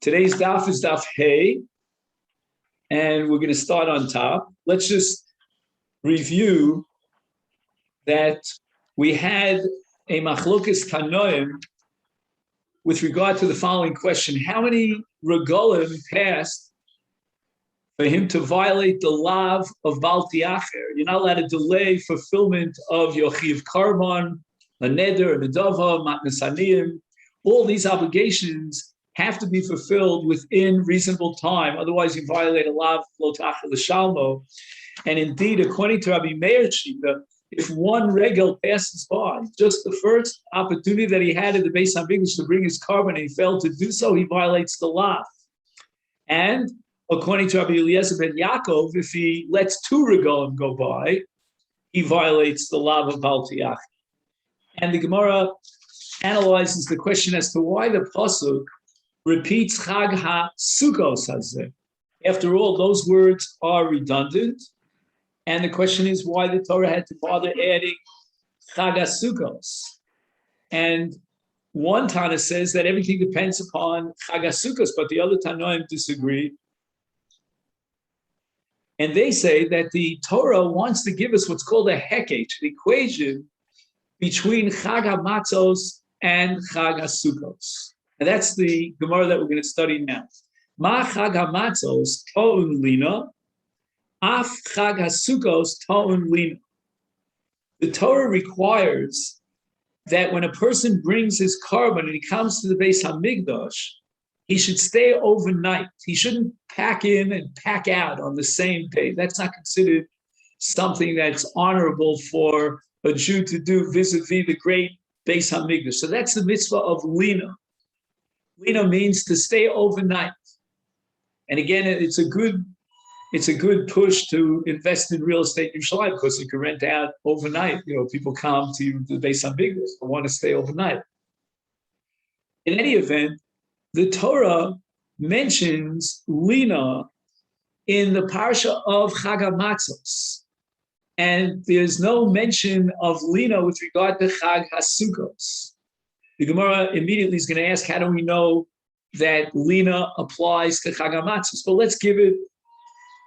Today's daf is daf Hey, and we're going to start on top. Let's just review that we had a machlokes tanoim with regard to the following question: how many regolim passed for him to violate the lav of Bal Tiacher? You're not allowed to delay fulfillment of your chiv karban, a neder, a nedava, matnas aniyim. All these obligations have to be fulfilled within reasonable time. Otherwise, you violate a lav lo tacher l'shalmo. And indeed, according to Rabbi Meir Shita, if one regel passes by, just the first opportunity that he had at the Beis HaMikdash to bring his karban, and he failed to do so, he violates the lav. And according to Rabbi Eliezer ben Yaakov, if he lets two regalim go by, he violates the lav of Bal Tiach. And the Gemara analyzes the question as to why the pasuk repeats Chag HaSukkos Hazeh. After all, those words are redundant. And the question is why the Torah had to bother adding Chag HaSukkos. And one Tana says that everything depends upon Chag HaSukkos, but the other Tanoim disagree. And they say that the Torah wants to give us what's called a hekech, an equation between Chag HaMatzos and Chag HaSukkos. And that's the Gemara that we're going to study now. Ma Chag HaMatzos to'un lina, af Chag HaSukkos to'un lina. The Torah requires that when a person brings his karban and he comes to the Beis HaMikdash, he should stay overnight. He shouldn't pack in and pack out on the same day. That's not considered something that's honorable for a Jew to do vis-a-vis the great Beis HaMikdash. So that's the mitzvah of lina. Lina means to stay overnight. And again, it's a good push to invest in real estate in Yerushalayim because you can rent out overnight. People come to the Beis HaMikdash and want to stay overnight. In any event, the Torah mentions lina in the parsha of Chag HaMatzos. And there's no mention of lina with regard to Chag HaSukkos. The Gemara immediately is going to ask, how do we know that lina applies to Chag HaMatzos? But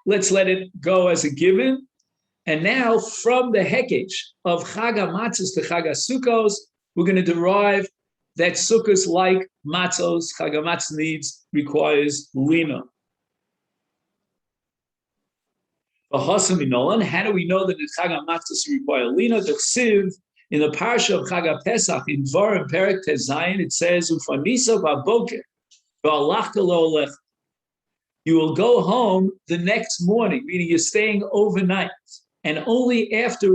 let's let it go as a given. And now from the hekech of Chag HaMatzos to Chag HaSukkos, we're going to derive that sukkos like matzos, Chag HaMatzos requires lina. How do we know that the Chag HaMatzos require lina? The Chsiv, in the parsha of Chag HaPesach, in Dvarim Perek Tezayin, it says, "Ufanisa ba'boker, v'alachta lo olech." You will go home the next morning, meaning you're staying overnight, and only after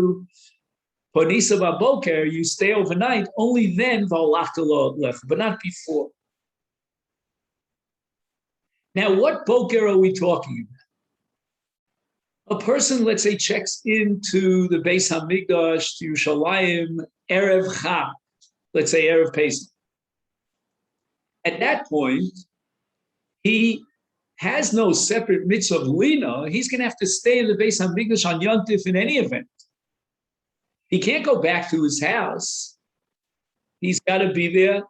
Panisa ba'boker you stay overnight. Only then v'alachta lo olech, but not before. Now, what boker are we talking about? A person, let's say, checks into the Beis HaMikdash to Yerushalayim Erev Chag, let's say Erev Pesach. At that point, he has no separate mitzvah of lina. He's going to have to stay in the Beis HaMikdash on Yom Tif in any event. He can't go back to his house. He's got to be there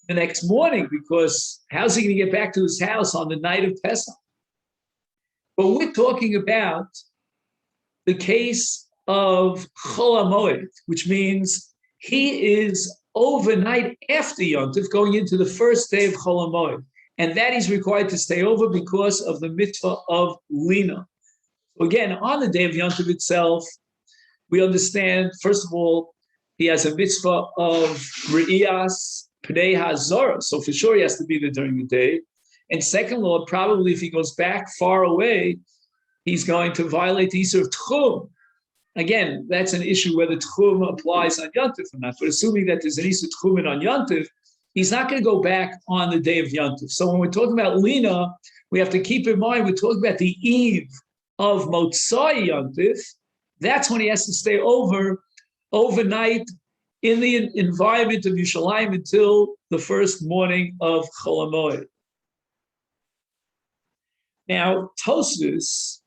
the next morning because how's he going to get back to his house on the night of Pesach? But we're talking about the case of Chol HaMoed, which means he is overnight after Yom Tov, going into the first day of Chol HaMoed. And that he's required to stay over because of the mitzvah of lina. So again, on the day of Yom Tov itself, we understand, first of all, he has a mitzvah of Re'iyas Pnei HaZorah. So for sure he has to be there during the day. And second, Lord, probably if he goes back far away, he's going to violate the Isur of Tchum. Again, that's an issue whether Tchum applies on Yom Tov or not. But assuming that there's an Isur Tchumin on Yom Tov, he's not going to go back on the day of Yom Tov. So when we're talking about lina, we have to keep in mind we're talking about the eve of Motzai Yom Tov. That's when he has to stay overnight in the environment of Yerushalayim until the first morning of Chol HaMoed. Now, Tosfos,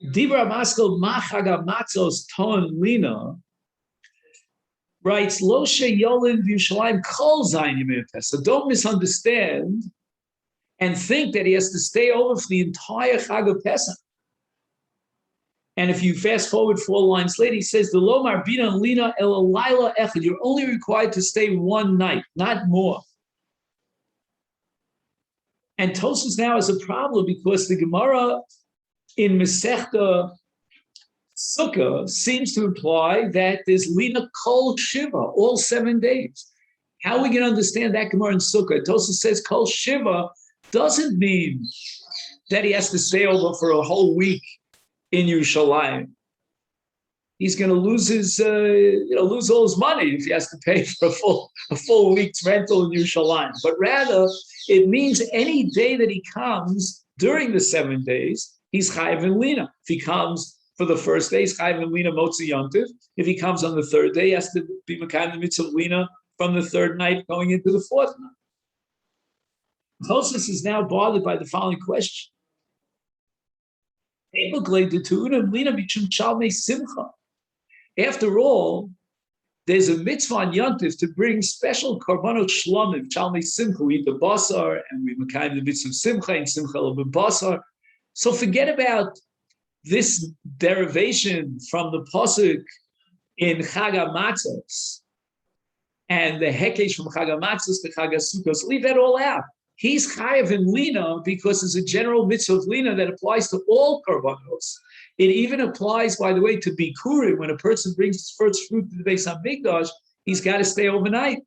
Dibra Maskel Ma Chag HaMatzos Ton Lina, writes, Lo sheyolin v'Yushalayim kol zayin yemei Pesach. So don't misunderstand and think that he has to stay over for the entire Chag of Pesach. And if you fast forward 4 lines later, he says, the lo marbina lina el laila echad. You're only required to stay one night, not more. And Tosfos now has a problem because the Gemara in Masechet Sukkah seems to imply that there's lina kol shiva, all 7 days. How are we going to understand that Gemara in Sukkah? Tosfos says kol shiva doesn't mean that he has to stay over for a whole week in Yerushalayim. He's going to lose his, lose all his money if he has to pay for a full week's rental in Yerushalayim. But rather, it means any day that he comes during the 7 days, he's chayav in lina. If he comes for the first day, he's chayav in lina motzi yontiv. If he comes on the 3rd day, he has to be mekayim the mitzvah of lina from the 3rd night going into the 4th night. Tosfos is now bothered by the following question. After all, there's a mitzvah on Yontif to bring special korbanot shlomim, chalmei simcha. We eat the basar, and we mekayim the mitzvah of simcha, and simcha l'ben basar. So forget about this derivation from the pasuk in Chag HaMatzos and the hekesh from Chag HaMatzos to Chag HaSukkos. Leave that all out. He's chayav in lina because there's a general mitzvah of lina that applies to all korbanos. It even applies, by the way, to bikurim. When a person brings his first fruit to the Beis Hamikdash, he's got to stay overnight.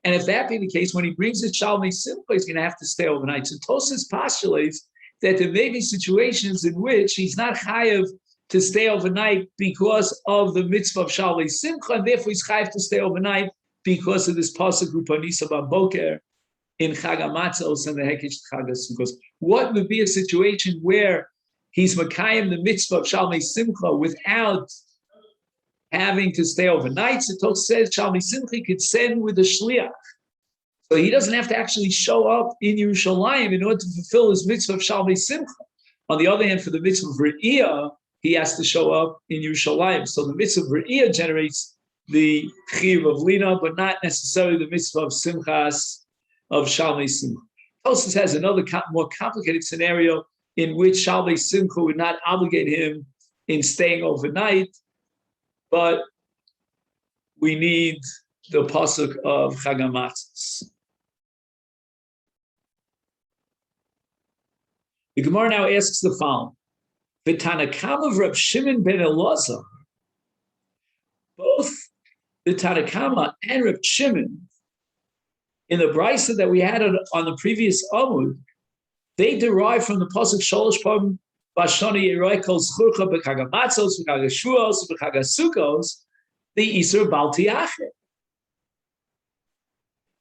And if that be the case, when he brings his shalmei simcha, he's going to have to stay overnight. So Tosfos postulates that there may be situations in which he's not chayav to stay overnight because of the mitzvah of shalmei simcha, and therefore he's chayav to stay overnight because of this pasuk upanisa b'boker in Chag HaMatzos and the Hekesh Chag HaSukkos. What would be a situation where he's mekayim the mitzvah of Shalmei Simcha without having to stay overnight? So Tosfos says Shalmei Simcha could send with a shliach. So he doesn't have to actually show up in Yerushalayim in order to fulfill his mitzvah of Shalmei Simcha. On the other hand, for the mitzvah of Re'iyah, he has to show up in Yerushalayim. So the mitzvah of Re'iyah generates the chiyuv of lina, but not necessarily the mitzvah of Simchas, of Shalmei Simcha. Tosfos has another more complicated scenario in which Shalmei Simcha would not obligate him in staying overnight, but we need the pasuk of Chag HaMatzos. The Gemara now asks the following: V'Tanakama of Reb Shimon ben Elazar, both the Tanakama and Reb Shimon, in the brisa that we had on the previous Amud, they derive from the pasuk Sholosh Pam Bashani Yeroi Kol Zchurcha B'Chag HaMatzos B'Chag HaShuos B'Chag HaSukkos the Isur Bal Tiacheh.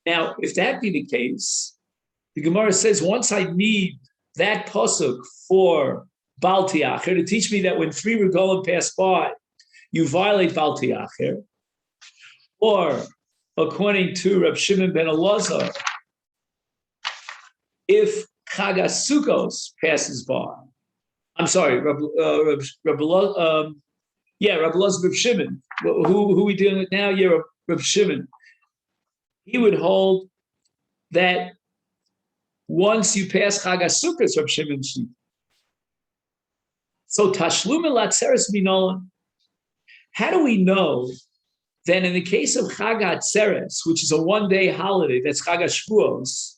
Now, if that be the case, the Gemara says once I need that pasuk for Bal Tiacheh to teach me that when 3 regalim pass by, you violate Bal Tiacheh, or according to Reb Shimon ben Elazar, if Chag HaSukkos passes by, I'm sorry, Reb Elazar, Reb Shimon, who are we dealing with now? Yeah, Reb Shimon. He would hold that once you pass Chag HaSukkos, Reb Shimon. So Tashlum Latzeres Minolan. How do we know then in the case of Chag HaTzeres, which is a 1-day holiday, that's Chag HaShavuos,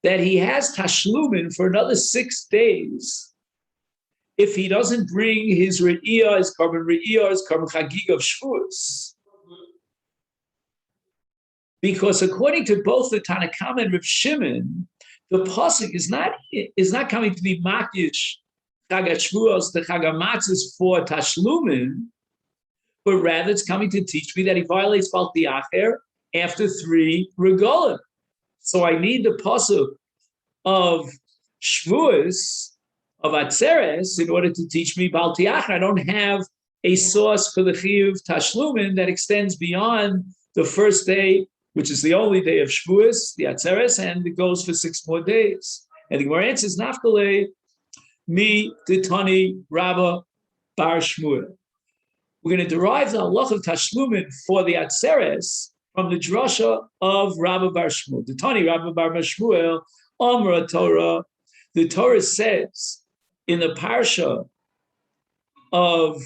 that he has tashlumin for another 6 days if he doesn't bring his re'iyah, his carbon chagig of Shavuos? Because according to both the Tanakama and Reb Shimon, the pasuk is not coming to be makish Chag HaShavuos, the Chag HaMatzos for tashlumin, but rather it's coming to teach me that he violates Bal Tiacheh after 3 regalim. So I need the pasuk of Shavuos, of Atzeres, in order to teach me Bal Tiacheh. I don't have a source for the chiyuv tashlumin that extends beyond the first day, which is the only day of Shavuos, the Atzeres, and it goes for 6 more days. And the Gemara answers, Nafkale, mi ditani Rabba bar Shmuel. We're going to derive the halach of Tashlumin for the Atzeres from the drasha of Rabbi Bar Shmuel. The Tani Rabbi Bar Shmuel, Amra Torah. The Torah says in the parsha of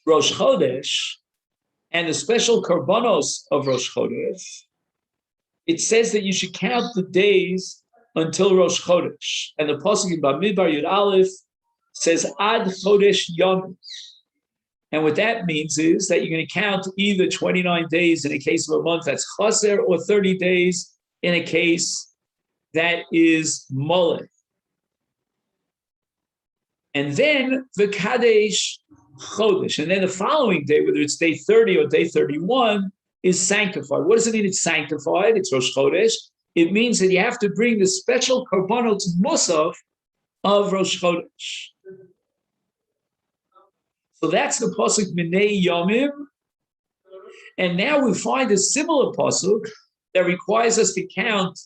Rosh Chodesh and the special korbanos of Rosh Chodesh, it says that you should count the days until Rosh Chodesh. And the pasuk in Bamidbar Yud Aleph says Ad Chodesh Yomi. And what that means is that you're going to count either 29 days in a case of a month that's chaser, or 30 days in a case that is molech. And then the Kadesh Chodesh. And then the following day, whether it's day 30 or day 31, is sanctified. What does it mean it's sanctified? It's Rosh Chodesh. It means that you have to bring the special korbanot musaf of Rosh Chodesh. So that's the pasuk Minei Yomim. And now we find a similar pasuk that requires us to count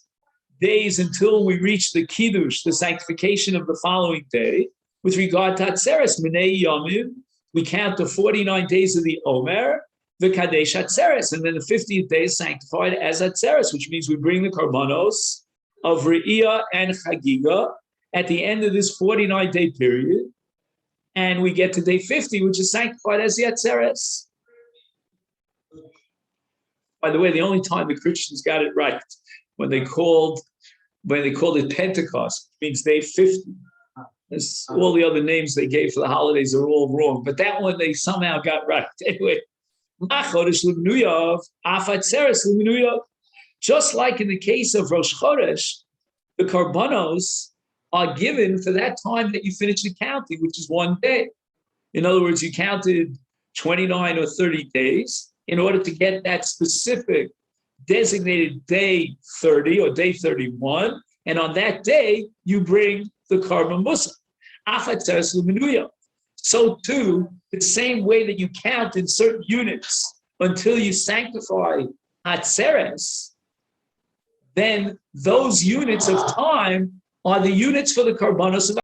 days until we reach the Kiddush, the sanctification of the following day. With regard to Atzeres, Minei Yomim, we count the 49 days of the Omer, the Kadesh Atzeres, and then the 50th day is sanctified as Atzeres, which means we bring the Karbanos of Re'iyah and Chagiga at the end of this 49-day period, and we get to day 50, which is sanctified as the Atzeres. By the way, the only time the Christians got it right when they called it Pentecost, which means day 50. All the other names they gave for the holidays are all wrong, but that one they somehow got right. Anyway, just like in the case of Rosh Chodesh, the Karbanos are given for that time that you finish the counting, which is one day. In other words, you counted 29 or 30 days in order to get that specific designated day 30 or day 31, and on that day, you bring the Karban Musaf. So too, the same way that you count in certain units until you sanctify Atzeres, then those units of time are the units for the Karbanos of